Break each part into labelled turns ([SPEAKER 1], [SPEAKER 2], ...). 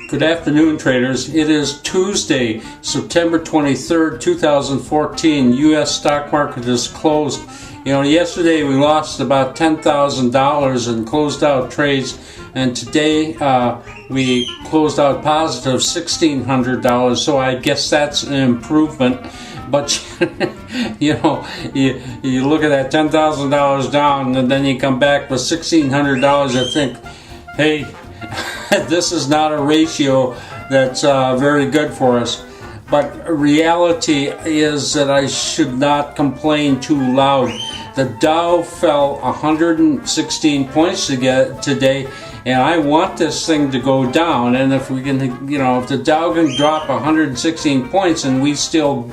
[SPEAKER 1] Good afternoon, traders. It is Tuesday, September 23rd, 2014. U.S. stock market is closed. Yesterday we lost about $10,000 and closed out trades, and today we closed out positive $1,600, so I guess that's an improvement. But you look at that $10,000 down, and then you come back with $1,600. I think, hey, this is not a ratio that's very good for us. But reality is that I should not complain too loud. The Dow fell 116 points today, and I want this thing to go down. And if we can, if the Dow can drop 116 points and we still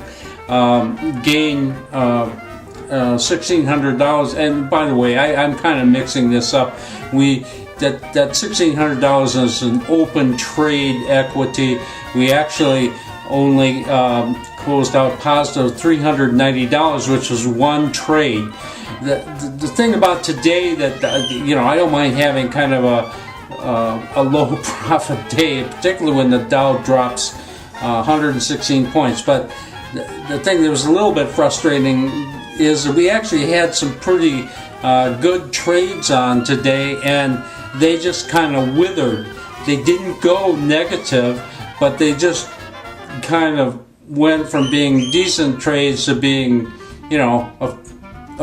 [SPEAKER 1] gain $1,600, and by the way, I'm kind of mixing this up. That $1,600 is an open trade equity. We actually only closed out positive $390, which was one trade. The thing about today that I don't mind having kind of a low profit day, particularly when the Dow drops 116 points. But the thing that was a little bit frustrating is that we actually had some pretty good trades on today, and they just kind of withered. They didn't go negative, but they just kind of went from being decent trades to being, a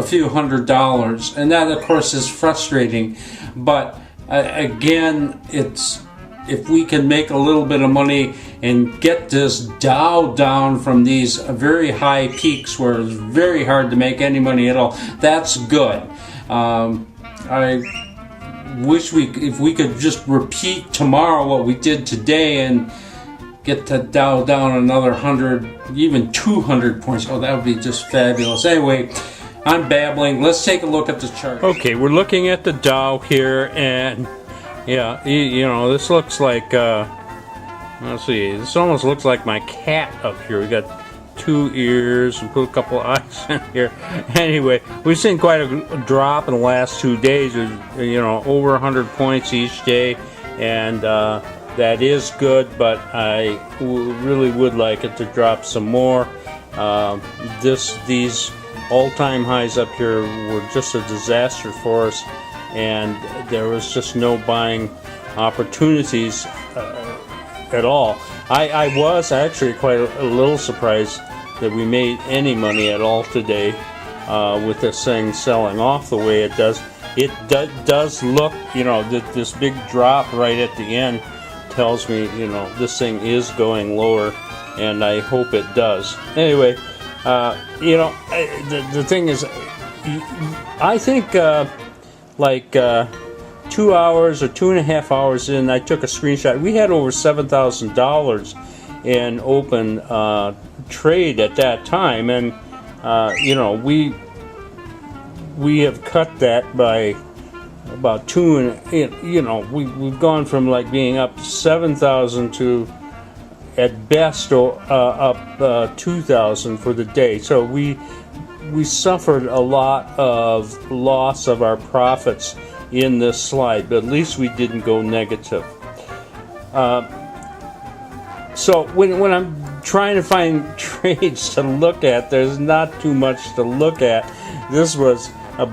[SPEAKER 1] few $100s, and that of course is frustrating. But again, if we can make a little bit of money and get this Dow down from these very high peaks where it's very hard to make any money at all, that's good. I wish if we could just repeat tomorrow what we did today and get the Dow down another 100, even 200 points. Oh, that would be just fabulous. Anyway, I'm babbling. Let's take a look at the chart. Okay, we're looking at the Dow here, and yeah, this looks like, let's see, this almost looks like my cat up here. We got two ears and put a couple eyes in here. Anyway, we've seen quite a drop in the last 2 days, over 100 points each day, and that is good, but I really would like it to drop some more. These all-time highs up here were just a disaster for us, and there was just no buying opportunities at all. I was actually quite a little surprised that we made any money at all today with this thing selling off the way it does. It does look, this big drop right at the end tells me, this thing is going lower, and I hope it does. Anyway, the thing is, I think 2 hours or 2.5 hours in, I took a screenshot. We had over $7,000 in open trade at that time, and we have cut that by about we've gone from being up 7,000 to at best up 2,000 for the day. So we suffered a lot of loss of our profits in this slide, but at least we didn't go negative. So when I'm trying to find trades to look at, there's not too much to look at. This was at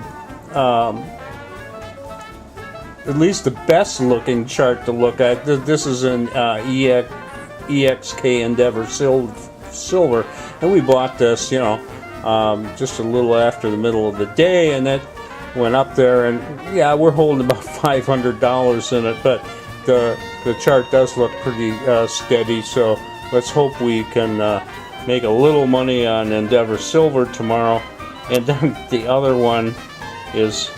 [SPEAKER 1] least the best looking chart to look at. This is an EXK Endeavor Silver, and we bought this just a little after the middle of the day, and that went up there, and yeah, we're holding about $500 in it, but the chart does look pretty steady, so let's hope we can make a little money on Endeavor Silver tomorrow. And then the other one is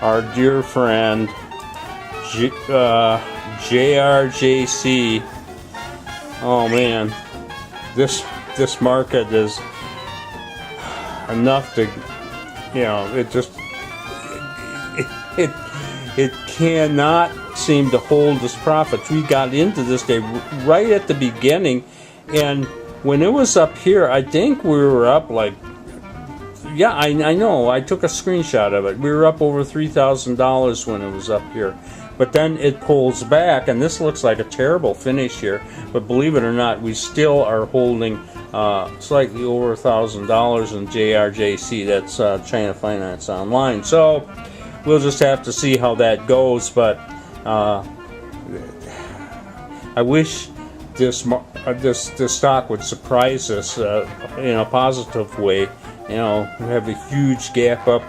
[SPEAKER 1] our dear friend JRJC. Oh man, this market is enough to, it cannot seem to hold its profits. We got into this day right at the beginning, and when it was up here, I think we were up Yeah, I know. I took a screenshot of it. We were up over $3,000 when it was up here. But then it pulls back, and this looks like a terrible finish here. But believe it or not, we still are holding slightly over $1,000 in JRJC. That's China Finance Online. So we'll just have to see how that goes. But I wish this stock would surprise us in a positive way. You know, we have a huge gap up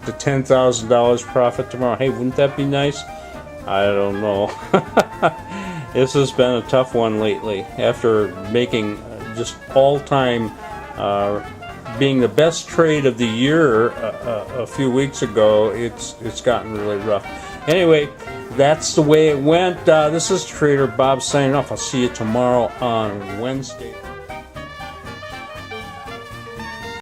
[SPEAKER 1] to $10,000 profit tomorrow. Hey, wouldn't that be nice? I don't know. This has been a tough one lately. After making just all-time, being the best trade of the year a few weeks ago, it's gotten really rough. Anyway, that's the way it went. This is Trader Bob signing off. I'll see you tomorrow on Wednesday.